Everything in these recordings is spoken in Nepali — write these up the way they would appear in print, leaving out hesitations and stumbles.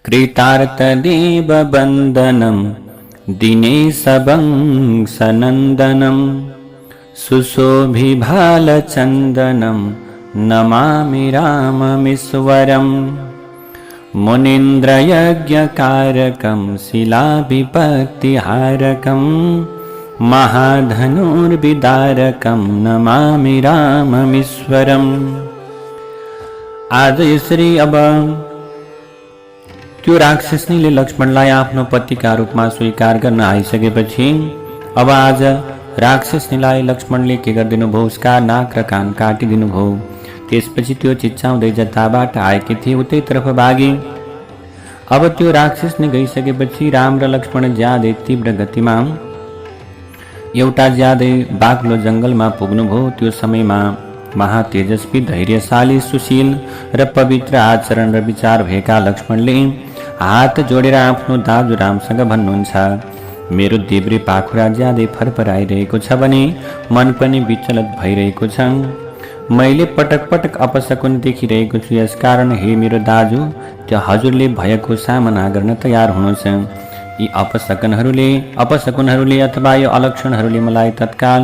कृतार्थदेव वन्दनं दिनेशवंशनन्दनं सुशोभिभालचन्दनं नमामि राममीश्वरम् मुनीन्द्रयज्ञकारकं शिलाविपत्तिहारकं महाधनुर्विदारकं नमामि राममीश्वरम्। आज यसरी अब त्यो राक्षसनीले लक्ष्मणलाई आफ्नो पतिका रूपमा स्वीकार गर्न आइसकेपछि अब आज राक्षसनीलाई लक्ष्मणले के गरिदिनु भयो, उसका नाक र कान काटिदिनु भयो। त्यसपछि त्यो चिच्चाउँदै जताबाट आएकी थिए उतैतर्फ भागे। अब त्यो राक्षसनी गइसकेपछि राम र लक्ष्मण ज्यादै तीव्र गतिमा एउटा ज्यादै बाक्लो जंगलमा पुग्नुभयो। त्यो समयमा महातेजस्वी, धैर्यशाली, सुशील र पवित्र आचरण र विचार भएका लक्ष्मणले हात जोडेर आफ्नो दाजु रामसँग भन्नुहुन्छ, मेरो देब्रे पाखुरा ज्यादै फरफराइरहेको छ भने मन पनि विचलित भइरहेको छ। मैले पटक पटक अपशकुन देखिरहेको छु। यसकारण हे मेरो दाजु, त्यो हजुरले भएको सामना गर्न तयार हुनुहुन्छ। यी अपशकुनहरूले अथवा यो अलक्षणहरूले मलाई तत्काल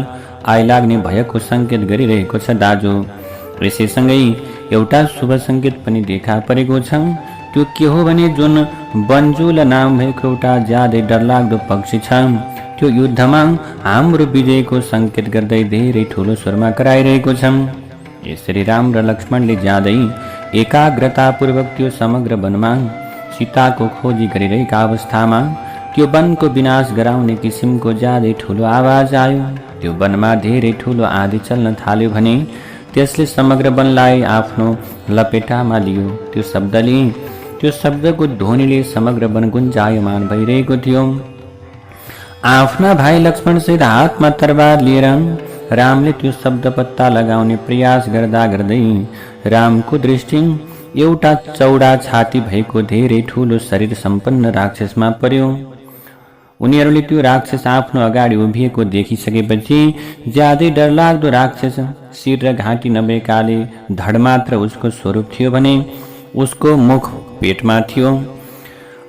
आइलाग्ने भएको संकेत गरिरहेको छ दाजु। यसैसँगै एउटा शुभ संकेत पनि देखा परेको छ। त्यो के हो भने जुन बन्जुल नाम भएको एउटा ज्यादै डरलाग्दो पक्षी छ, त्यो युद्धमा हाम्रो विजयको संकेत गर्दै धेरै ठुलो स्वरमा कराइरहेको छ। यसरी राम र लक्ष्मणले ज्यादै एकाग्रतापूर्वक त्यो समग्र वनमा सीताको खोजी गरिरहेका अवस्थामा त्यो वनको विनाश गराउने किसिमको ज्यादै ठुलो आवाज आयो। त्यो वनमा धेरै ठुलो आँधी चल्न थाल्यो भने त्यसले समग्र वनलाई आफ्नो लपेटामा लियो। त्यो शब्दको ध्वनिले समग्र वन गुन्जायमान भइरहेको थियो। आफ्ना भाइ लक्ष्मणसहित हातमा तरबार लिएर रामले त्यो शब्द पत्ता लगाउने प्रयास गर्दा गर्दै रामको दृष्टि एउटा चौडा छाती भएको धेरै ठुलो शरीर सम्पन्न राक्षसमा पर्यो। उनीहरूले त्यो राक्षस आफ्नो अगाडि उभिएको देखिसकेपछि ज्यादै डरलाग्दो राक्षस शिर र घाँटी नभएकाले धड मात्र उसको स्वरूप थियो भने उसको मुख पेटमा थियो।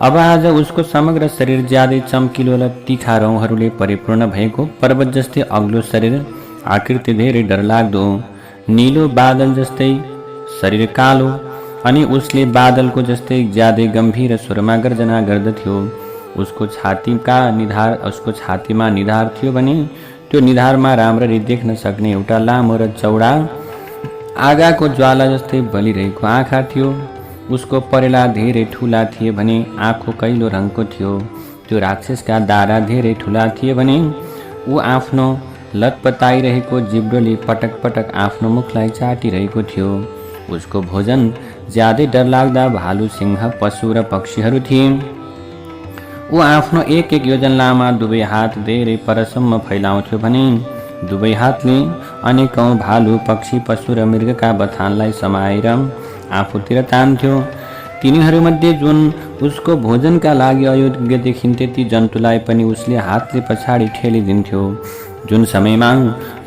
अब आज उसको समग्र शरीर ज्यादै चम्किलो र तीखा रौँहरूले परिपूर्ण भएको पर्वत जस्तै अग्लो शरीर, आकृति धेरै डरलाग्दो, नीलो बादल जस्तै शरीर कालो, अनि उसले बादलको जस्तै ज्यादै गम्भीर स्वरमा गर्जना गर्दथ्यो। उसको छातीमा निधार थियो भने त्यो निधारमा राम्ररी देख्न सक्ने एउटा लामो र चौडा आगाको ज्वाला जस्तै बलिरहेको आँखा थियो। उसको परेला धेरै ठुला थिए भने आँखो कैलो रङको थियो। त्यो राक्षसका दारा धेरै ठुला थिए भने ऊ आफ्नो लटपटाइरहेको जिब्रोले पटक पटक आफ्नो मुखलाई चाटिरहेको थियो। उसको भोजन ज्यादै डरलाग्दा भालु, सिंह, पशु र पक्षीहरू थिए। ऊ आफ्नो एक एक योजन लामा दुवै हात धेरै परसम्म फैलाउँथ्यो भने दुवै हातले अनेकौं भालु, पक्षी, पशु र मृगका बथानलाई समाएर आफूतिर तान्थ्यो। तिनीहरूमध्ये जुन उसको भोजनका लागि अयोग्य देखिन्थे ती जन्तुलाई पनि उसले हातले पछाडि ठेलिदिन्थ्यो। जुन समयमा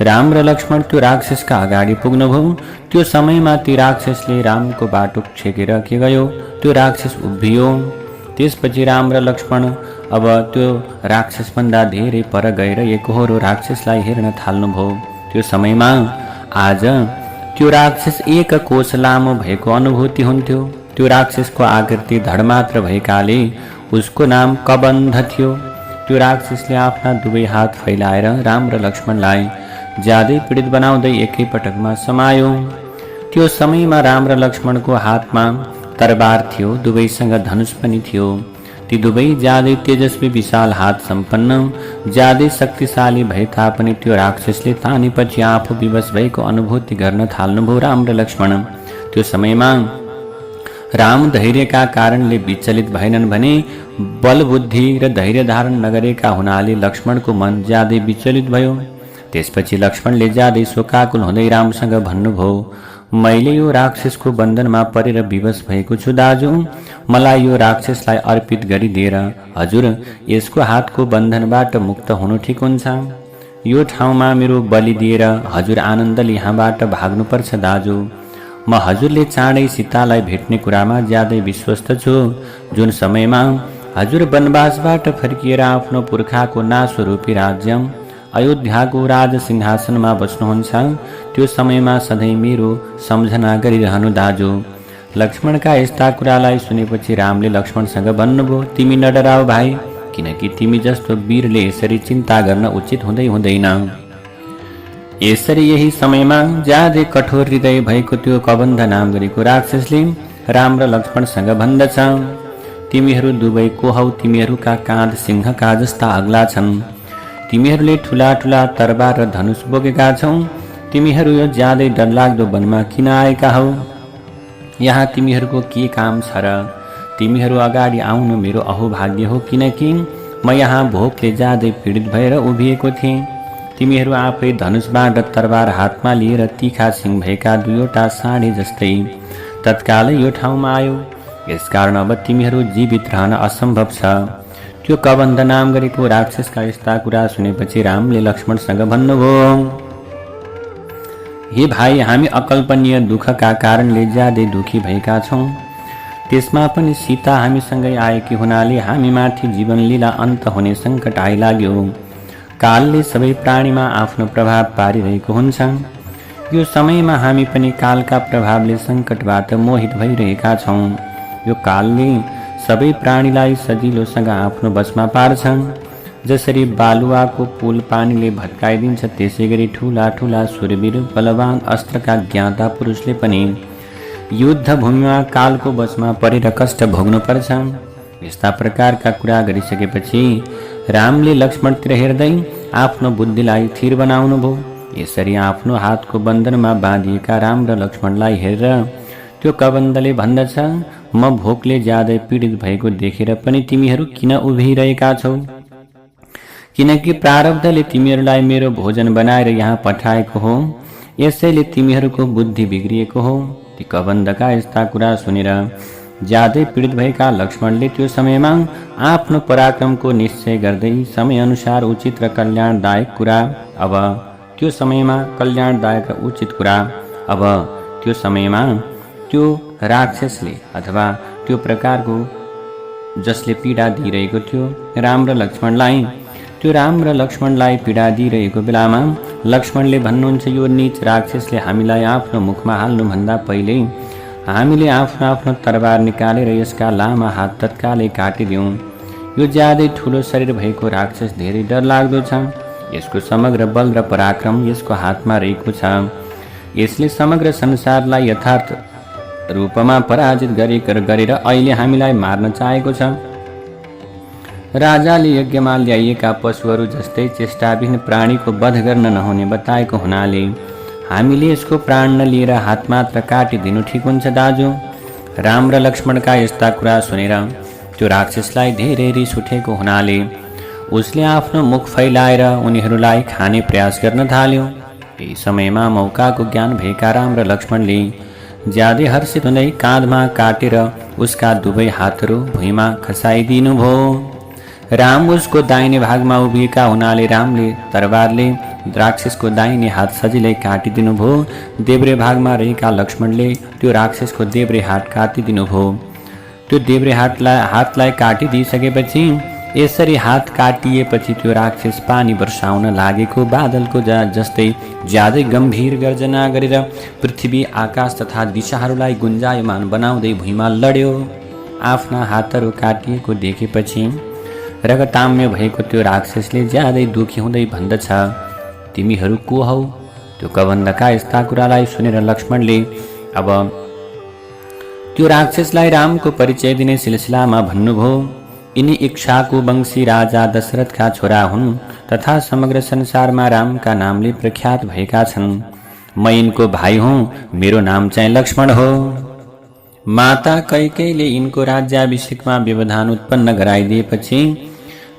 राम र लक्ष्मण त्यो राक्षसका अगाडि पुग्नुभयो त्यो समयमा ती राक्षसले रामको बाटो छेकेर के गयो, त्यो राक्षस उभियो। त्यसपछि राम र लक्ष्मण अब त्यो राक्षसभन्दा धेरै पर गएर एकहोरो राक्षसलाई हेर्न थाल्नुभयो। त्यो समयमा आज त्यो राक्षस एक कोस लामो भएको अनुभूति हुन्थ्यो। त्यो राक्षसको आकृति धडमात्र भएकाले उसको नाम कबन्ध थियो। त्यो राक्षसले आफ्ना दुवै हात फैलाएर राम र लक्ष्मणलाई ज्यादै पीडित बनाउँदै एकै पटकमा समायो। त्यो समयमा राम र लक्ष्मणको हातमा तरबार थियो, दुवैसँग धनुष पनि थियो। ती दुवै ज्यादै तेजस्वी विशाल हात सम्पन्न, ज्यादै शक्तिशाली भए तापनि त्यो राक्षसले तानेपछि आफू विवश भएको अनुभूति गर्न थाल्नुभयो राम र लक्ष्मण। त्यो समयमा राम धैर्यका कारणले विचलित भएनन् भने बलबुद्धि र धैर्य धारण नगरेका हुनाले लक्ष्मणको मन ज्यादै विचलित भयो। त्यसपछि लक्ष्मणले ज्यादै शोकाकुल हुँदै रामसँग भन्नुभयो, मैले यो राक्षसको बन्धनमा परेर विवश भएको छु दाजु। मलाई यो राक्षसलाई अर्पित गरिदिएर हजुर यसको हातको बन्धनबाट मुक्त हुनु ठिक हुन्छ। यो ठाउँमा मेरो बलि दिएर हजुर आनन्दले यहाँबाट भाग्नुपर्छ दाजु। म हजुरले चाँडै सीतालाई भेट्ने कुरामा ज्यादै विश्वस्त छु। जुन समयमा हजुर वनवासबाट फर्किएर आफ्नो पुर्खाको नाशरूपी राज्य अयोध्याको राज सिंहासनमा बस्नुहुन्छ, त्यो समयमा सधैँ मेरो सम्झना गरिरहनु दाजु। लक्ष्मणका यस्ता कुरालाई सुनेपछि रामले लक्ष्मणसँग भन्नुभयो, तिमी नडराऊ भाइ, किनकि तिमी जस्तो वीरले यसरी चिन्ता गर्न उचित हुँदैन। यसरी यही समयमा ज्यादै कठोर हृदय भएको त्यो कबन्ध नाम गरेको राक्षसले राम र लक्ष्मणसँग भन्दछ, तिमीहरू दुवै को हौ? तिमीहरूका काँध सिंहका जस्ता अग्ला छन्। तिमीहरूले ठुला ठुला तरबार र धनुष बोकेका छौ। तिमीहरू यो ज्यादै डरलाग्दो वनमा किन आएका हौ? यहाँ तिमीहरूको के काम छ र? तिमीहरू अगाडि आउनु मेरो अहोभाग्य हो, किनकि म यहाँ भोकले ज्यादै पीडित भएर उभिएको थिएँ। तिमीहरू आफै धनुषबाट तरबार हातमा लिएर तीखा सिंह भएका दुईवटा साँढे जस्तै तत्कालै यो ठाउँमा आयो। यसकारण अब तिमीहरू जीवित रहन असम्भव छ। त्यो कबन्ध नाम गरेको राक्षसका यस्ता कुरा सुनेपछि रामले लक्ष्मणसँग भन्नुभयो, हे भाइ, हामी अकल्पनीय दुःखका कारणले ज्यादै दुखी भएका छौँ। त्यसमा पनि सीता हामीसँगै आएकी हुनाले हामीमाथि जीवनलीला अन्त हुने सङ्कट आइलाग्यो। कालले सबै प्राणीमा आफ्नो प्रभाव पारिरहेको हुन्छ। यो समयमा हामी पनि कालका प्रभावले सङ्कटबाट मोहित भइरहेका छौँ। यो कालले सबै प्राणीलाई सजिलोसँग आफ्नो वशमा पार्छ। जसरी बालुवाको पुल पानीले भत्काइदिन्छ, त्यसै गरी ठुला ठुला शूरवीर बलवान अस्त्रका ज्ञाता पुरुषले पनि युद्ध भूमिमा कालको वशमा परेर कष्ट भोग्नुपर्छ। यस्ता प्रकारका कुरा गरिसकेपछि रामले लक्ष्मणतिर हेर्दै आफ्नो बुद्धिलाई थिर बनाउनु भयो। यसरी आफ्नो हातको बन्धनमा बाँधिएका राम र लक्ष्मणलाई हेरेर त्यो कबन्धले भन्दछ, म भोकले ज्यादै पीडित भएको देखेर पनि तिमीहरू किन उभिरहेका छौ? किनकि प्रारब्धले तिमीहरूलाई मेरो भोजन बनाएर यहाँ पठाएको हो, यसैले तिमीहरूको बुद्धि बिग्रिएको हो। ती कबन्धका यस्ता कुरा सुनेर ज्यादै पीडित भएका लक्ष्मणले त्यो समयमा आफ्नो पराक्रमको निश्चय गर्दै समयअनुसार उचित र कल्याणदायक कुरा अब त्यो समयमा त्यो राक्षसले अथवा त्यो प्रकारको जसले पीडा दिइरहेको थियो राम र लक्ष्मणलाई पीडा दिइरहेको बेलामा लक्ष्मणले भन्नुहुन्छ, यो नीच राक्षसले हामीलाई आफ्नो मुखमा हाल्नुभन्दा पहिले हामीले आफ्नो आफ्नो तरबार निकालेर यसका लामा हात तत्कालै काटिदिउँ। यो ज्यादै ठुलो शरीर भएको राक्षस धेरै डरलाग्दो छ। यसको समग्र बल र पराक्रम यसको हातमा रहेको छ। यसले समग्र संसारलाई यथार्थ रूपमा पराजित गरेर अहिले हामीलाई मार्न चाहेको छ। राजाले यज्ञमा ल्याइएका पशुहरू जस्तै चेष्टाविहीन प्राणीको वध गर्न नहुने बताएको हुनाले हामीले यसको प्राण नलिएर हात मात्र काटिदिनु ठिक हुन्छ दाजु। राम र लक्ष्मणका यस्ता कुरा सुनेर त्यो राक्षसलाई धेरै रिस उठेको हुनाले उसले आफ्नो मुख फैलाएर उनीहरूलाई खाने प्रयास गर्न थाल्यो। यही समयमा मौकाको ज्ञान भएका राम र लक्ष्मणले ज्यादै हर्षित हुँदै काँधमा काटेर उसका दुवै हातहरू भुइँमा खसाइदिनुभयो। राम उसको दाहिने भागमा उभिएका हुनाले रामले तरबारले राक्षसको दाहिने हात सजिलै काटिदिनुभयो। देब्रे भागमा रहेका लक्ष्मणले त्यो राक्षसको देब्रे हात काटिदिनुभयो। त्यो देब्रे हातलाई काटिदिइसकेपछि यसरी हात काटिएपछि त्यो राक्षस पानी वर्षाउन लागेको बादलको जस्तै ज्यादै गम्भीर गर्जना गरेर पृथ्वी, आकाश तथा दिशाहरूलाई गुन्जायमान बनाउँदै भुइँमा लड्यो। आफ्ना हातहरू काटिएको देखेपछि रगताम्य भएको त्यो राक्षसले ज्यादै दुखी हुँदै भन्दछ, तिमीहरू को हौ? त्यो कबन्धका यस्ता कुरालाई सुनेर लक्ष्मणले अब त्यो राक्षसलाई रामको परिचय दिने सिलसिलामा भन्नुभयो, यिनी इक्ष्वाकु वंशी राजा दशरथका छोरा हुन् तथा समग्र संसारमा रामका नामले प्रख्यात भएका छन्। म यिनको भाइ हुँ। मेरो नाम चाहिँ लक्ष्मण हो। माता कैकेयीले यिनको राज्याभिषेकमा व्यवधान उत्पन्न गराइदिएपछि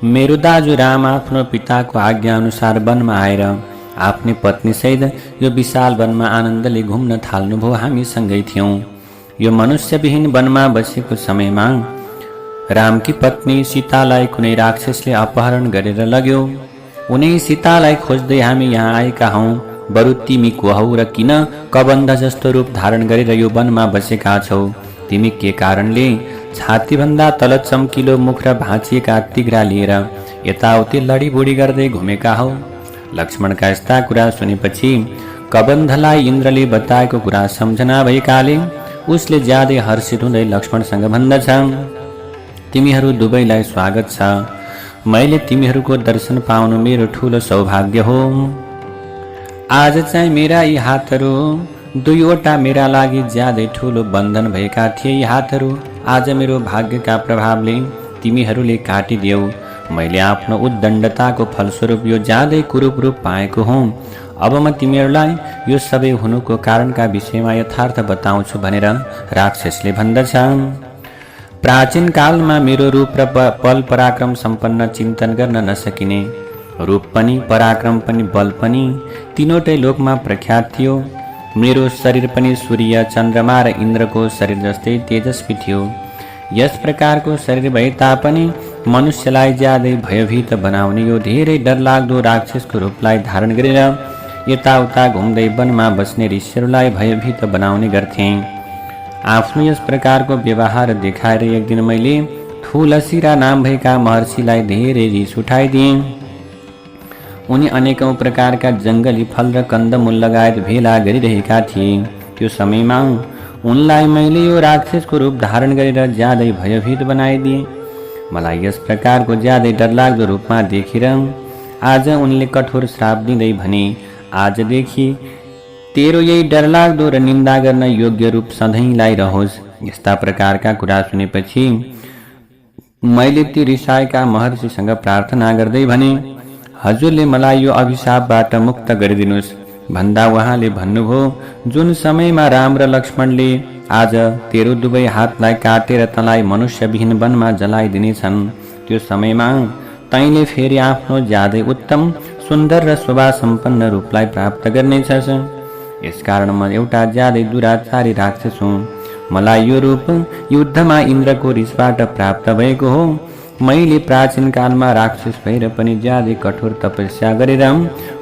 मेरो दाजु राम आफ्नो पिताको आज्ञा अनुसार वनमा आएर आफ्नै पत्नीसहित यो विशाल वनमा आनन्दले घुम्न थाल्नुभयो। हामी सँगै थियौँ। यो मनुष्यविहीन वनमा बसेको समयमा रामकी पत्नी सीतालाई कुनै राक्षसले अपहरण गरेर लग्यो। उनै सीतालाई खोज्दै हामी यहाँ आएका हौँ। बरु तिमी को हौ र किन कबन्ध जस्तो रूप धारण गरेर यो वनमा बसेका छौ? तिमी के कारणले छातीभन्दा तल चम्किलो मुख र भाँचिएका तिघ्रा लिएर यताउति लडीबुडी गर्दै घुमेका हौ? लक्ष्मणका यस्ता कुरा सुनेपछि कबन्धलाई इन्द्रले बताएको कुरा सम्झना भएकाले उसले ज्यादै हर्षित हुँदै लक्ष्मणसँग भन्दछ, तिमीहरू दुवैलाई स्वागत छ। मैले तिमीहरूको दर्शन पाउनु मेरो ठुलो सौभाग्य हो। आज चाहिँ मेरा यी हातहरू दुईवटा मेरा लागि ज्यादै ठुलो बन्धन भएका थिए। यी हातहरू आज मेरो भाग्यका प्रभावले तिमीहरूले काटिदेऊ। मैले आफ्नो उद्दण्डताको फलस्वरूप यो ज्यादै कुरूप रूप पाएको हुँ। अब म तिमीहरूलाई यो सबै हुनुको कारणका विषयमा यथार्थ बताउँछु भनेर राक्षसले भन्दछ। प्राचीन कालमा मेरो रूप र बल पराक्रम सम्पन्न चिन्तन गर्न नसकिने रूप पनि पराक्रम पनि बल पनि तीनवटै लोकमा प्रख्यात थियो। मेरो शरीर पनि सूर्य चन्द्रमा र इन्द्रको शरीर जस्तै तेजस्वी थियो। यस प्रकारको शरीर भए तापनि मनुष्यलाई ज्यादै भयभीत बनाउने यो धेरै डरलाग्दो राक्षसको रूपलाई धारण गरेर यताउता घुम्दै वनमा बस्ने ऋषिहरूलाई भयभीत बनाउने गर्थे। आफ्नो यस प्रकारको व्यवहार देखाएर एक दिन मैले ठुलशिरा नाम भएका महर्षिलाई धेरै रिस उठाइदिएँ। उनी अनेकौं प्रकारका जङ्गली फल र कन्दमूल लगायत भेला गरिरहेका थिए। त्यो समयमा उनलाई मैले यो राक्षसको रूप धारण गरेर ज्यादै भयभीत बनाइदिएँ। मलाई यस प्रकारको ज्यादै डरलाग्दो रूपमा देखेर आज उनले कठोर श्राप दिँदै भने, आजदेखि तेरो यही डरलाग्दो र निन्दा गर्न योग्य रूप सधैँलाई रहोस्। यस्ता प्रकारका कुरा सुनेपछि मैले ती रिसाएका महर्षिसँग प्रार्थना गर्दै भने, हजुरले मलाई यो अभिशापबाट मुक्त गरिदिनुहोस्। भन्दा उहाँले भन्नुभयो, जुन समयमा राम र लक्ष्मणले आज तेरो दुवै हातलाई काटेर तँलाई मनुष्यविहीन वनमा जलाइदिनेछन्, त्यो समयमा तैँले फेरि आफ्नो ज्यादै उत्तम सुन्दर र शोभा सम्पन्न रूपलाई प्राप्त गर्नेछस्। यसकारण म एउटा ज्यादै दुराचारी राक्षस हुँ। मलाई यो रूप युद्धमा इन्द्रको रिसबाट प्राप्त भएको हो। मैले प्राचीन कालमा राक्षस भएर पनि ज्यादै कठोर तपस्या गरेर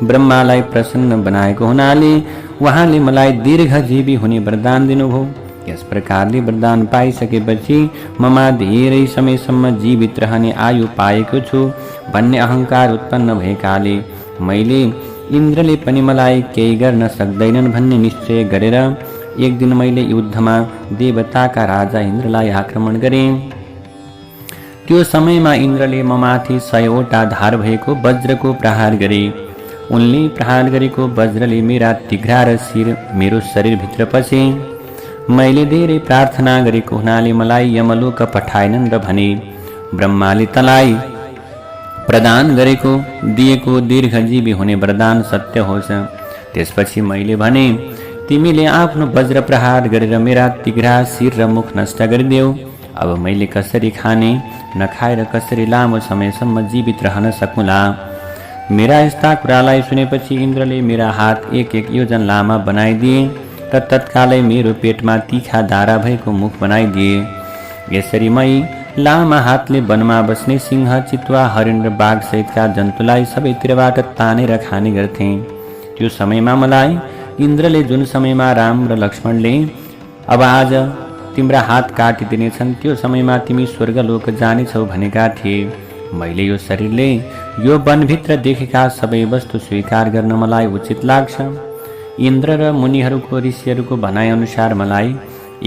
ब्रह्मालाई प्रसन्न बनाएको हुनाले उहाँले मलाई दीर्घजीवी हुने वरदान दिनुभयो। यस प्रकारले वरदान पाइसकेपछि ममा धेरै समयसम्म जीवित रहने आयु पाएको छु भन्ने अहङ्कार उत्पन्न भएकाले मैले इन्द्रले पनि मलाई केही गर्न सक्दैनन् भन्ने निश्चय गरेर एक दिन मैले युद्धमा देवताका राजा इन्द्रलाई आक्रमण गरेँ। त्यो समयमा इन्द्रले ममाथि 100वटा धार भएको वज्रको प्रहार गरे। उनले प्रहार गरेको वज्रले मेरा तिघ्रा र शिर मेरो शरीरभित्र पसे। मैले धेरै प्रार्थना गरेको हुनाले मलाई यमलोक पठाएनन् र भने, ब्रह्माले तँलाई प्रदान गरेको दिएको दीर्घजीवी हुने वरदान सत्य होस्। त्यसपछि मैले भने, तिमीले आफ्नो वज्र प्रहार गरेर मेरा तिघ्रा शिर र मुख नष्ट गरिदेऊ। अब मैले कसरी खाने नखाएर कसरी लामो समयसम्म जीवित रहन सकुला? मेरा यस्ता कुरालाई सुनेपछि इन्द्रले मेरा हात 1-1 योजन लामा बनाइदिए र तत्कालै मेरो पेटमा तीखा धारा भएको मुख बनाइदिए। यसरी मै लामा हातले वनमा बस्ने सिंह, चितुवा, हरिण र बाघ सहितका जन्तुलाई सबैतिरबाट तानेर खाने गर्थेँ। त्यो समयमा मलाई इन्द्रले जुन समयमा राम र लक्ष्मणले अब आज तिम्रा हात काटिदिनेछन् त्यो समयमा तिमी स्वर्गलोक जानेछौ भनेका थिए। मैले यो शरीरले यो वनभित्र देखेका सबै वस्तु स्वीकार गर्न मलाई उचित लाग्छ। इन्द्र र मुनिहरूको ऋषिहरूको भनाइअनुसार मलाई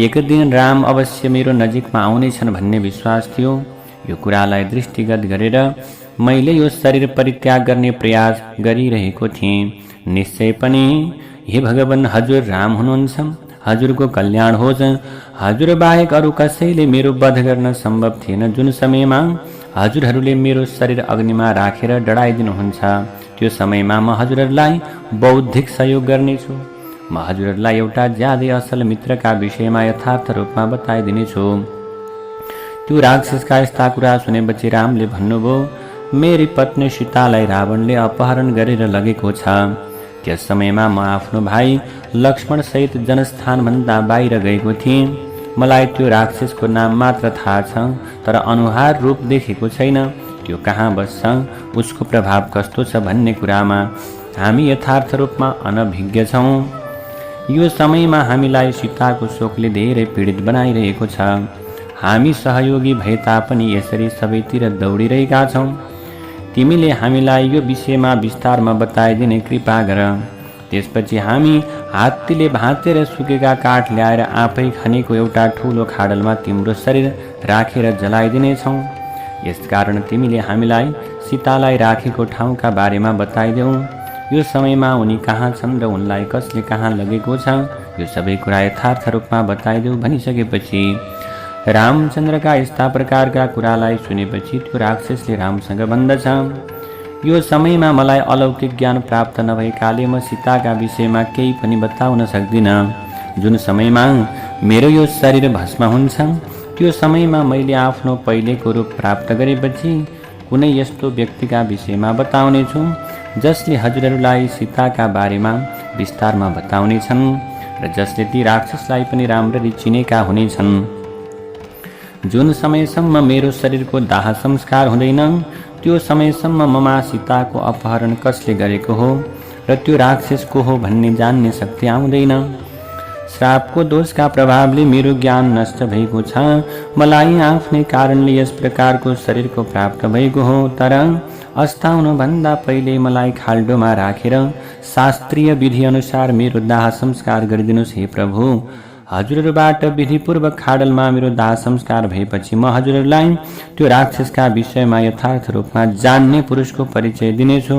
एक दिन राम अवश्य मेरो नजिकमा आउनेछन् भन्ने विश्वास थियो। यो कुरालाई दृष्टिगत गरेर मैले यो शरीर परित्याग गर्ने प्रयास गरिरहेको थिएँ। निश्चय पनि हे भगवान, हजुर राम हुनुहुन्छ, हजुरको कल्याण होस्। हजुर बाहेक अरू कसैले मेरो वध गर्न सम्भव थिएन। जुन समयमा हजुरहरूले मेरो शरीर अग्निमा राखेर डढाइदिनुहुन्छ त्यो समयमा म हजुरहरूलाई बौद्धिक सहयोग गर्नेछु। म हजुरहरूलाई एउटा ज्यादै असल मित्रका विषयमा यथार्थ रूपमा बताइदिनेछु। त्यो राक्षसका यस्ता कुरा सुनेपछि रामले भन्नुभयो, मेरी पत्नी सीतालाई रावणले अपहरण गरेर लगेको छ। त्यस समयमा म आफ्नो भाइ लक्ष्मण सहित जनस्थानभन्दा बाहिर गएको थिएँ। मलाई त्यो राक्षसको नाम मात्र थाहा छ, तर अनुहार रूप देखेको छैन। त्यो कहाँ बस्छ, उसको प्रभाव कस्तो छ भन्ने कुरामा हामी यथार्थ रूपमा अनभिज्ञ छौँ। यो समयमा हामीलाई सीताको शोकले धेरै पीडित बनाइरहेको छ। हामी सहयोगी भए तापनि यसरी सबैतिर दौडिरहेका छौँ। तिमीले हामीलाई यो विषयमा विस्तारमा बताइदिने कृपा गर। त्यसपछि हामी हात्तीले भाँचेर सुकेका काठ ल्याएर आफै खनेको एउटा ठुलो खाडलमा तिम्रो शरीर राखेर जलाइदिनेछौँ। यसकारण तिमीले हामीलाई सीतालाई राखेको ठाउँका बारेमा बताइदेऊ। यो समयमा उनी कहाँ छन् र उनलाई कसले कहाँ लगेको छ, यो सबै कुरा यथार्थ रूपमा बताइदेऊ भनिसकेपछि रामचन्द्रका यस्ता प्रकारका कुरालाई सुनेपछि त्यो राक्षसले रामसँग भन्दछ, यो समयमा मलाई अलौकिक ज्ञान प्राप्त नभएकाले म सीताका विषयमा केही पनि बताउन सक्दिनँ। जुन समयमा मेरो यो शरीर भस्म हुन्छ त्यो समयमा मैले आफ्नो पहिलेको रूप प्राप्त गरेपछि कुनै यस्तो व्यक्तिका विषयमा बताउनेछु जसले हजुरहरूलाई सीताका बारेमा विस्तारमा बताउनेछन् र जसले ती राक्षसलाई पनि राम्ररी चिनेका हुनेछन्। जुन समयसम्म मेरो शरीरको दाह संस्कार हुँदैन त्यो समयसम्म ममा सीताको अपहरण कसले गरेको हो र त्यो राक्षस को हो भन्ने जान्ने शक्ति आउँदैन। श्रापको दोषका प्रभावले मेरो ज्ञान नष्ट भएको छ। मलाई आफ्नै कारणले यस प्रकारको शरीरको प्राप्त भएको हो। तर अस्ताउनुभन्दा पहिले मलाई खाल्डोमा राखेर शास्त्रीय विधि अनुसार मेरो दाह संस्कार गरिदिनुहोस्। हे प्रभु, हजुरहरूबाट विधिपूर्वक खाडलमा मेरो दाह संस्कार भएपछि म हजुरहरूलाई त्यो राक्षसका विषयमा यथार्थ रूपमा जान्ने पुरुषको परिचय दिनेछु।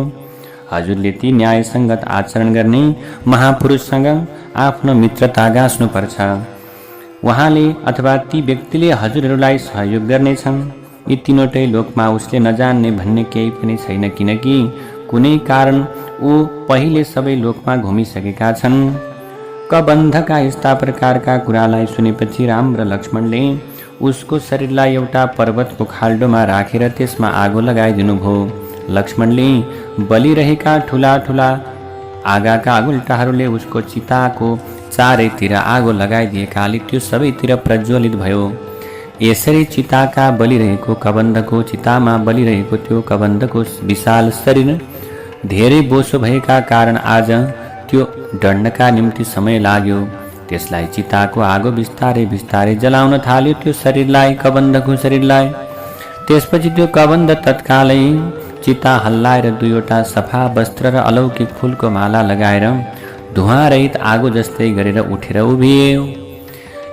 हजुरले ती न्यायसङ्गत आचरण गर्ने महापुरुषसँग आफ्नो मित्रता गाँच्नुपर्छ। उहाँले अथवा ती व्यक्तिले हजुरहरूलाई सहयोग गर्नेछन्। यी तीनवटै लोकमा उसले नजान्ने भन्ने केही पनि छैन, किनकि कुनै कारण ऊ पहिले सबै लोकमा घुमिसकेका छन्। कबन्धका यस्ता प्रकारका कुरालाई सुनेपछि राम र लक्ष्मणले उसको शरीरलाई एउटा पर्वतको खाल्डोमा राखेर त्यसमा आगो लगाइदिनु भयो। लक्ष्मणले बलिरहेका ठुला ठुला आगाका उल्टाहरूले उसको चिताको चारैतिर आगो लगाइदिएकाले त्यो सबैतिर प्रज्वलित भयो। यसरी चिताका बलिरहेको कबन्धको चितामा बलिरहेको त्यो कबन्धको विशाल शरीर धेरै बोसो भएका कारण आज त्यो डढ्नका निम्ति समय लाग्यो। त्यसलाई चिताको आगो बिस्तारै बिस्तारै जलाउन थाल्यो त्यो शरीरलाई, कबन्धको शरीरलाई। त्यसपछि त्यो कबन्ध तत्कालै चिता हल्लाएर दुईवटा सफा वस्त्र र अलौकिक फूलको माला लगाएर धुवाँरहित आगो जस्तै गरेर उठेर उभियो।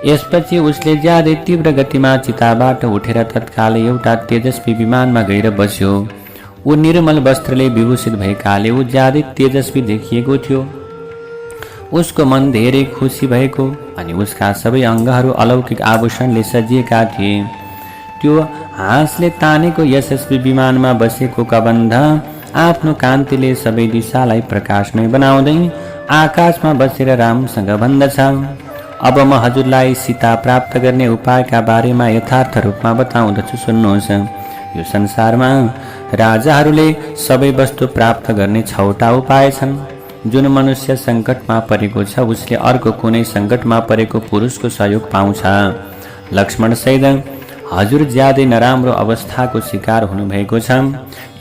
यसपछि उसले ज्यादै तीव्र गतिमा चिताबाट उठेर तत्कालै एउटा तेजस्वी विमानमा गएर बस्यो। ऊ निर्मल वस्त्रले विभूषित भएकाले ऊ ज्यादै तेजस्वी देखिएको थियो। उसको मन धेरै खुसी भएको अनि उसका सबै अङ्गहरू अलौकिक आभूषणले सजिएका थिए। त्यो हाँसले तानेको यशस्वी विमानमा बसेको कबन्ध आफ्नो कान्तिले सबै दिशालाई प्रकाशमय बनाउँदै आकाशमा बसेर रामसँग भन्दछ, अब म हजुरलाई सीता प्राप्त गर्ने उपायका बारेमा यथार्थ रूपमा बताउँदछु, सुन्नुहोस्। यो संसारमा राजाहरूले सबै वस्तु प्राप्त गर्ने 6वटा उपाय छन्। जुन मनुष्य सङ्कटमा परेको छ उसले अर्को कुनै सङ्कटमा परेको पुरुषको सहयोग पाउँछ। लक्ष्मण सहित हजुर ज्यादै नराम्रो अवस्थाको शिकार हुनुभएको छ।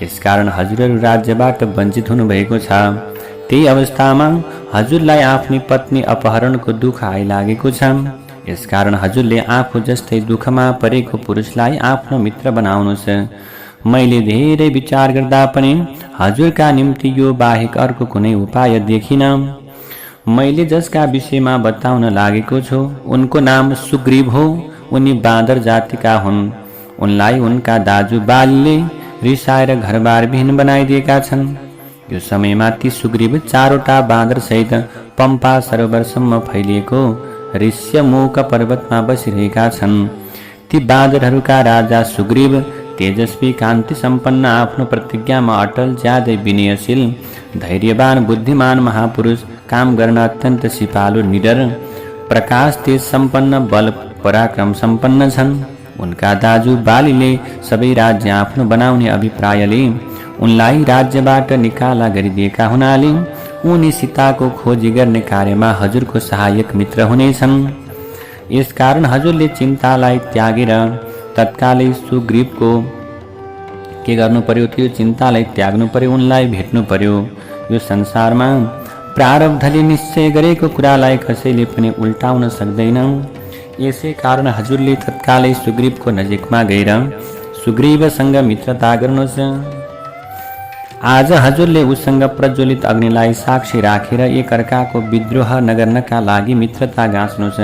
यसकारण हजुरहरू राज्यबाट वञ्चित हुनुभएको छ। त्यही अवस्थामा हजुरलाई आफ्नी पत्नी अपहरणको दुःख आइलागेको छ। यसकारण हजुरले आफू जस्तै दुःखमा परेको पुरुषलाई आफ्नो मित्र बनाउनुहोस्। मैले धेरै विचार गर्दा पनि हजुरका निम्ति यो बाहेक अर्को कुनै उपाय देखिन। मैले जसका विषयमा बताउन लागेको छु उनको नाम सुग्रीव हो। उनी बाँदर जातिका हुन्। उनलाई उनका दाजु बालीले रिसाएर घरबार विहीन बनाइदिएका छन्। यो समयमा ती सुग्रीव 4वटा बाँदर सहित पम्पा सरोवरसम्म फैलिएको ऋष्यमुख पर्वतमा बसिरहेका छन्। ती बाँदरहरूका राजा सुग्रीव तेजस्वी, कान्ति सम्पन्न, आफ्नो प्रतिज्ञामा अटल, ज्यादै विनयशील, धैर्यवान, बुद्धिमान महापुरुष, काम गर्न अत्यन्त सिपालु, निडर, प्रकाश तेज सम्पन्न, बल पराक्रम सम्पन्न छन्। उनका दाजु बालीले सबै राज्य आफ्नो बनाउने अभिप्रायले उनलाई राज्यबाट निकाला गरिदिएका हुनाले उनी सीताको खोजी गर्ने कार्यमा हजुरको सहायक मित्र हुनेछन्। यसकारण हजुरले चिन्तालाई त्यागेर तत्कालै सुग्रीवको के गर्नु पर्यो, त्यो चिन्तालाई त्याग्नु पर्यो, उनलाई भेट्नु पर्यो। यो संसारमा प्रारब्धले निश्चय गरेको कुरालाई कसैले पनि उल्टाउन सक्दैन। यसै कारण हजुरले तत्कालै सुग्रीवको नजिकमा गएर सुग्रीवसँग मित्रता गर्नुहोस्। आज हजुरले उसँग प्रज्वलित अग्निलाई साक्षी राखेर एकअर्काको विद्रोह नगर्नका लागि मित्रता गाँच्नुहोस्।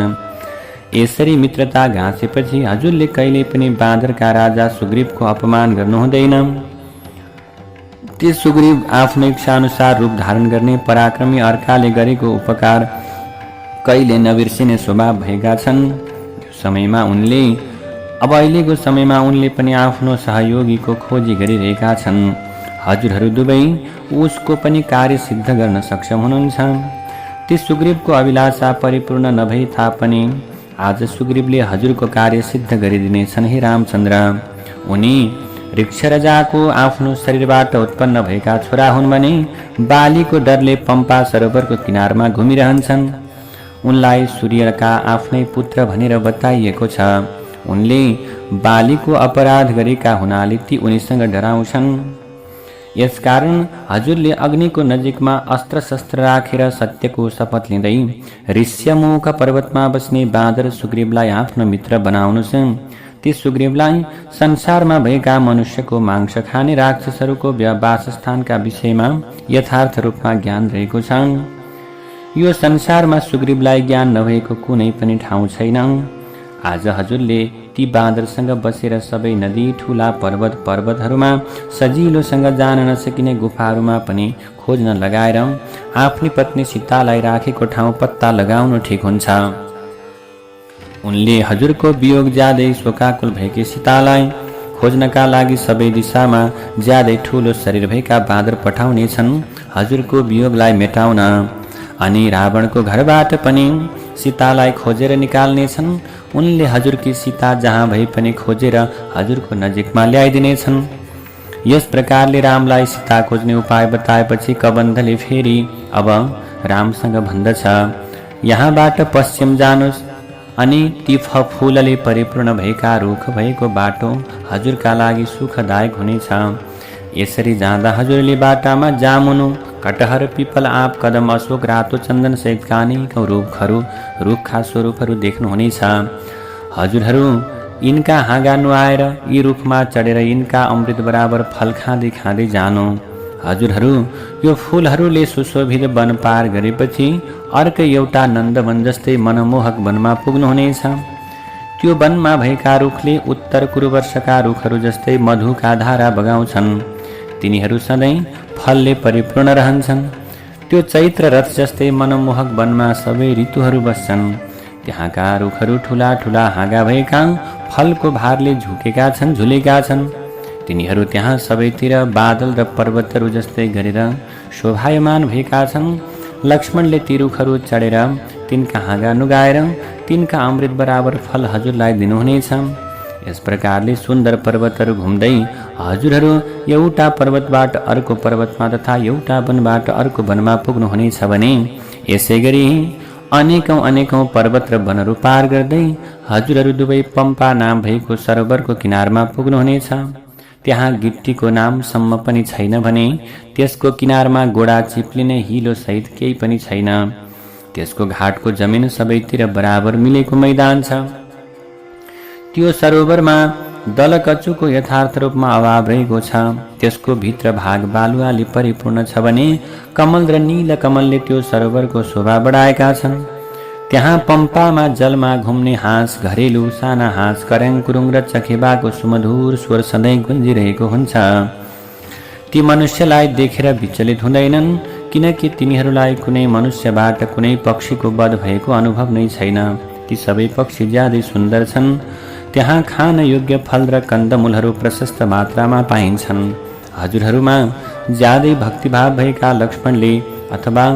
यसरी मित्रता गाँसेपछि हजुरले कहिल्यै पनि बाँदरका राजा सुग्रीवको अपमान गर्नुहुँदैन। ती सुग्रीव आफ्नो इच्छाअनुसार रूप धारण गर्ने पराक्रमी अर्काले गरेको उपकार कहिले नबिर्सिने स्वभाव भएका छन्। अब अहिलेको समयमा उनले पनि आफ्नो सहयोगीको खोजी गरिरहेका छन्। हजुरहरू दुवै उसको पनि कार्य सिद्ध गर्न सक्षम हुनुहुन्छ। ती सुग्रीवको अभिलाषा परिपूर्ण नभए तापनि आज सुग्रीवले हजुरको कार्य सिद्ध गरिदिनेछन्। हे रामचन्द्र, उनी ऋक्षराजाको आफ्नो शरीरबाट उत्पन्न भएका छोरा हुन् भने बालीको डरले पम्पा सरोवरको किनारमा घुमिरहन्छन्। उनलाई सूर्यका आफ्नै पुत्र भनेर बताइएको छ। उनले बालीको अपराध गरेका हुनाले ती उनीसँग डराउँछन्। यसकारण हजुरले अग्निको नजिकमा अस्त्र शस्त्र राखेर सत्यको शपथ लिँदै ऋष्यमुख पर्वतमा बस्ने बाँदर सुग्रीवलाई आफ्नो मित्र बनाउनुहोस्। ती सुग्रीवलाई संसारमा भएका मनुष्यको मांस खाने राक्षसहरूको वासस्थानका विषयमा यथार्थ रूपमा ज्ञान रहेको छ। यो संसारमा सुग्रीवलाई ज्ञान नभएको कुनै पनि ठाउँ छैन। आज हजुरले ती बाँदरसँग बसेर सबै नदी, ठुला पर्वतहरूमा सजिलोसँग जान नसकिने गुफाहरूमा पनि खोज्न लगाएर आफ्नी पत्नी सीतालाई राखेको ठाउँ पत्ता लगाउनु ठिक हुन्छ। उनले हजुरको वियोग ज्यादै शोकाकुल भएकी सीतालाई खोज्नका लागि सबै दिशामा ज्यादै ठुलो शरीर भएका बाँदर पठाउनेछन् हजुरको वियोगलाई मेटाउन। अनि रावणको घरबाट पनि सीतालाई खोजेर निकाल्नेछन्। उनले हजुरकी सीता जहाँ भए पनि खोजेर हजुरको नजिकमा ल्याइदिनेछन्। यस प्रकारले रामलाई सीता खोज्ने उपाय बताएपछि कबन्धले फेरि अब रामसँग भन्दछ, यहाँबाट पश्चिम जानुहोस् अनि ती फूलले परिपूर्ण भएका रुख भएको बाटो हजुरका लागि सुखदायक हुनेछ। यसरी जाँदा हजुरले बाटामा जामुनु, कटहर, पिपल, आँप, कदम, अशोक, रातो चन्दन सहितका अनेकौं रुखका स्वरूपहरू देख्नुहुनेछ। हजुरहरू यिनका हाँगा नुहाएर यी रुखमा चढेर यिनका अमृत बराबर फल खाँदै खाँदै जानु। हजुरहरू यो फूलहरूले सुशोभित वन पार गरेपछि अर्को एउटा नन्दवन जस्तै मनमोहक वनमा पुग्नुहुनेछ। त्यो वनमा भएका रुखले उत्तर कुरुवर्षका रुखहरू जस्तै मधुका धारा बगाउँछन्। तिनीहरू सधैँ फलले परिपूर्ण रहन्छन्। त्यो चैत्र रथ जस्तै मनमोहक वनमा सबै ऋतुहरू बस्छन्। त्यहाँका रुखहरू ठुला ठुला हाँगा भएका फलको भारले झुलेका छन्। तिनीहरू त्यहाँ सबैतिर बादल र पर्वतहरू जस्तै गरेर शोभायमान भएका छन्। लक्ष्मणले ती रुखहरू चढेर तिनका हाँगा नुगाएर तिनका अमृत बराबर फल हजुरलाई दिनुहुनेछ। यस प्रकारले सुन्दर पर्वतहरू घुम्दै हजुरहरू एउटा पर्वतबाट अर्को पर्वतमा तथा एउटा वनबाट अर्को वनमा पुग्नुहुनेछ भने यसै गरी अनेकौं पर्वत र वनहरू पार गर्दै हजुरहरू दुवै पम्पा नाम भएको सरोवरको किनारमा पुग्नुहुनेछ। त्यहाँ गिट्टीको नामसम्म पनि छैन भने त्यसको किनारमा गोडा चिप्लिने हिलो सहित केही पनि छैन। त्यसको घाटको जमिन सबैतिर बराबर मिलेको मैदान छ। त्यो सरोवरमा दलकचुको यथार्थ रूपमा अभाव रहेको छ। त्यसको भित्र भाग बालुवाले परिपूर्ण छ भने कमल र नील कमलले त्यो सरोवरको शोभा बढाएका छन्। त्यहाँ पम्पामा जलमा घुम्ने हाँस, घरेलु साना हाँस, करङ कुरुङ र चखेबाको सुमधुर स्वर सधैँ गुन्जिरहेको हुन्छ। ती मनुष्यलाई देखेर विचलित हुँदैनन्, किनकि तिनीहरूलाई कुनै मनुष्यबाट कुनै पक्षीको वध भएको अनुभव नै छैन। ती सबै पक्षी ज्यादै सुन्दर छन्। त्यहाँ खान योग्य फल र कन्दमूलहरू प्रशस्त मात्रामा पाइन्छन्। हजुरहरूमा ज्यादै भक्तिभाव भएका लक्ष्मणले अथवा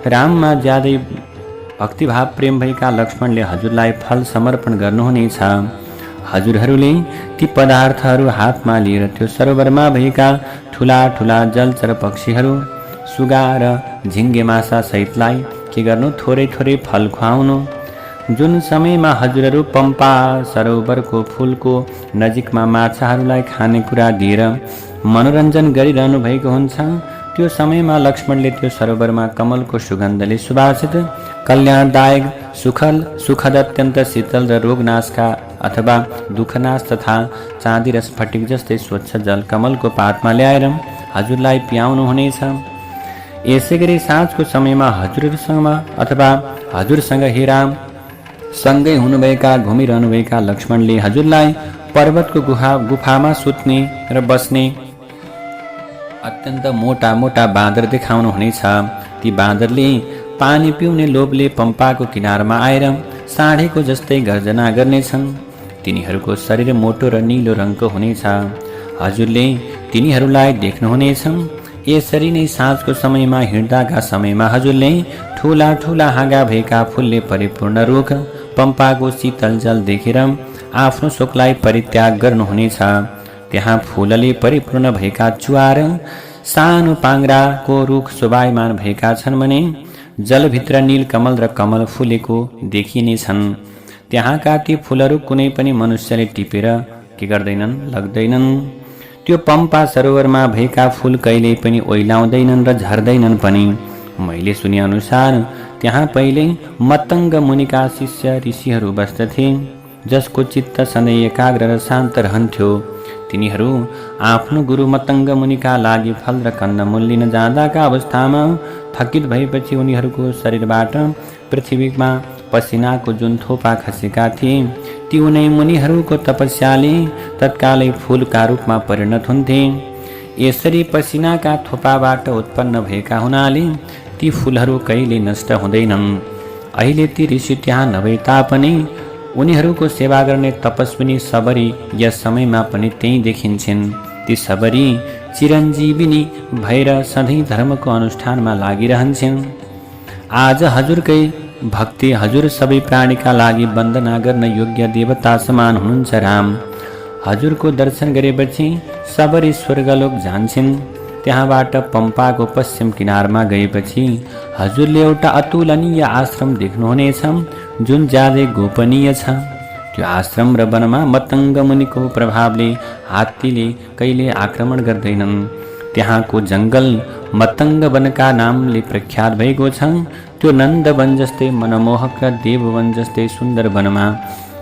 राममा ज्यादै भक्तिभाव प्रेम भएका लक्ष्मणले हजुरलाई फल समर्पण गर्नुहुनेछ। हजुरहरूले ती पदार्थहरू हातमा लिएर त्यो सरोवरमा भएका ठुला ठुला जलचर पक्षीहरू, सुगा र झिङ्गे माछा सहितलाई के गर्नु, थोरै थोरै फल खुवाउनु। जुन समयमा हजुरहरू पम्पा सरोवरको फूलको नजिकमा माछाहरूलाई खानेकुरा दिएर मनोरञ्जन गरिरहनु भएको हुन्छ, त्यो समयमा लक्ष्मणले त्यो सरोवरमा कमलको सुगन्धले सुवासित कल्याणदायक सुखद अत्यन्त शीतल र रोगनाशका अथवा दुःखनाश तथा चाँदी र स्फटिक जस्तै स्वच्छ जल कमलको पातमा ल्याएर हजुरलाई पियाउनु हुनेछ। यसै गरी साँझको समयमा हजुरसँग अथवा हजुरसँग हे राम सँगै हुनुभएका घुमिरहनुभएका लक्ष्मणले हजुरलाई पर्वतको गुफामा सुत्ने र बस्ने अत्यन्त मोटा मोटा बाँदर देखाउनु हुनेछ। ती बाँदरले पानी पिउने लोभले पम्पाको किनारमा आएर साँढेको जस्तै गर्जना गर्नेछन्। तिनीहरूको शरीर मोटो र निलो रङको हुनेछ। हजुरले तिनीहरूलाई देख्नुहुनेछ। यसरी नै साँझको समयमा हिँड्दाका समयमा हजुरले ठुला ठुला हाँगा भएका फुलले परिपूर्ण रुख पम्पाको शीतल जल देखेर आफ्नो शोकलाई परित्याग गर्नुहुनेछ। त्यहाँ फूलले परिपूर्ण भएका चुवार सानो पाङ्राको रुख शोभायमान भएका छन् भने जलभित्र नील कमल र कमल फुलेको देखिनेछन्। त्यहाँका ती फूलहरू कुनै पनि मनुष्यले टिपेर के गर्दैनन्, लग्दैनन्। त्यो पम्पा सरोवरमा भएका फूल कहिल्यै पनि ओइलाउँदैनन् र झर्दैनन् पनि। मैले सुने अनुसार त्यहाँ पहिले मतङ्ग मुनिका शिष्य ऋषिहरू बस्दथे, जसको चित्त सधैँ एकाग्र र शान्त रहन्थ्यो। तिनीहरू आफ्नो गुरु मतङ्ग मुनिका लागि फल र कन्दमूल लिन जाँदाका अवस्थामा थकित भएपछि उनीहरूको शरीरबाट पृथ्वीमा पसिनाको जुन थोपा खसेका थिए ती उनै मुनिहरूको तपस्याले तत्कालै फूलका रूपमा परिणत हुन्थे। यसरी पसिनाका थोपाबाट उत्पन्न भएका हुनाले ती फूलहरू कहिले नष्ट हुँदैनन्। अहिले ती ऋषि त्यहाँ नभए तापनि उनीहरूको सेवा गर्ने तपस्विनी सबरी यस समयमा पनि त्यही देखिन्छन्। ती सबरी चिरञ्जीविनी भएर सधैँ धर्मको अनुष्ठानमा लागिरहन्छन्। आज हजुरकै भक्ति हजुर सबै प्राणीका लागि वन्दना गर्न योग्य देवता समान हुनुहुन्छ राम। हजुरको दर्शन गरेपछि सबरी स्वर्गलोक जान्छन्। त्यहाँबाट पम्पाको पश्चिम किनारमा गएपछि हजुरले एउटा अतुलनीय आश्रम देख्नुहुनेछ जुन ज्यादै गोपनीय छ। त्यो आश्रम र वनमा मतङ्ग मुनिको प्रभावले हात्तीले कहिले आक्रमण गर्दैनन्। त्यहाँको जङ्गल मतङ्ग वनका नामले प्रख्यात भएको छ। त्यो नन्दवन जस्तै मनमोहक र देववन जस्तै सुन्दर वनमा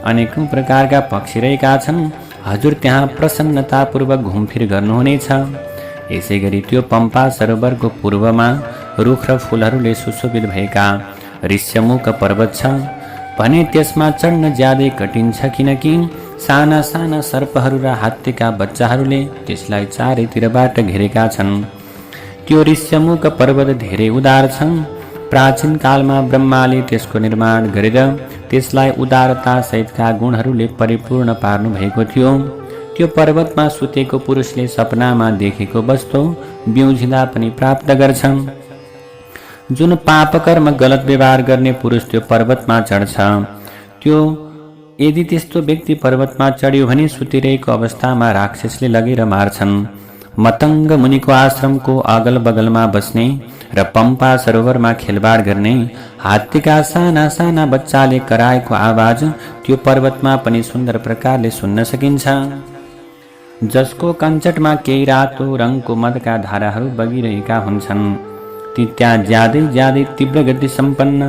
अनेकौं प्रकारका पक्षी रहेका छन्। हजुर त्यहाँ प्रसन्नतापूर्वक घुमफिर गर्नुहुनेछ। यसै गरी त्यो पम्पा सरोवरको पूर्वमा रुख र फूलहरूले सुशोभित भएका ऋष्यमुख पर्वत छ भने त्यसमा चढ्न ज्यादै कठिन छ, किनकि साना साना सर्पहरू र हात्तीका बच्चाहरूले त्यसलाई चारैतिरबाट घेरेका छन्। त्यो ऋष्यमुख पर्वत धेरै उदार छ। प्राचीन कालमा ब्रह्माले त्यसको निर्माण गरेर त्यसलाई उदारता सहितका गुणहरूले परिपूर्ण पार्नु भएको थियो। त्यो पर्वतमा सुतेको पुरुषले सपनामा देखेको वस्तु बिउझिँदा पनि प्राप्त गर्छन्। जुन पापकर्म गलत व्यवहार गर्ने पुरुष त्यो पर्वतमा चढ्छ, त्यो यदि त्यस्तो व्यक्ति पर्वतमा चढ्यो भने सुतिरहेको अवस्थामा राक्षसले लगेर मार्छन्। मतङ्ग मुनिको आश्रमको अगल बगलमा बस्ने र पम्पा सरोवरमा खेलबाड गर्ने हात्तीका साना साना बच्चाले कराएको आवाज त्यो पर्वतमा पनि सुन्दर प्रकारले सुन्न सकिन्छ। जसको कञ्चटमा केही रातो रङको मदका धाराहरू बगिरहेका हुन्छन्। ती त्यहाँ ज्यादै तीव्र गति सम्पन्न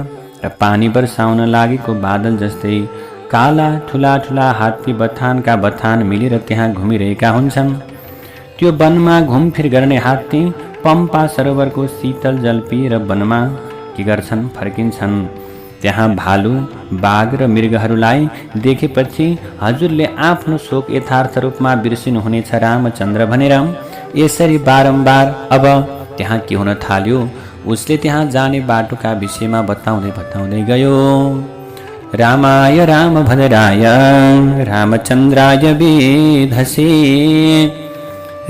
र पानी वर्षाउन लागेको बादल जस्तै काला ठुला ठुला हात्ती बथानका बथान मिलेर त्यहाँ घुमिरहेका हुन्छन्। त्यो वनमा घुमफिर गर्ने हात्ती पम्पा सरोवरको शीतल जल पिएर वनमा के गर्छन्, फर्किन्छन्। त्यहाँ भालु, बाघ र मृगहरूलाई देखेपछि हजुरले आफ्नो शोक यथार्थ रूपमा बिर्सिनुहुनेछ रामचन्द्र भनेर यसरी बारम्बार अब त्यहाँ के हुन थाल्यो उसले त्यहाँ जाने बाटोका विषयमा बताउँदै गयो। रामाय रामभद्राय रामचन्द्राय वेधसे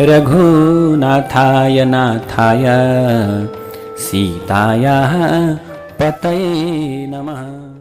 रघुनाथाय नाथाय सीतायाः पतये नमः।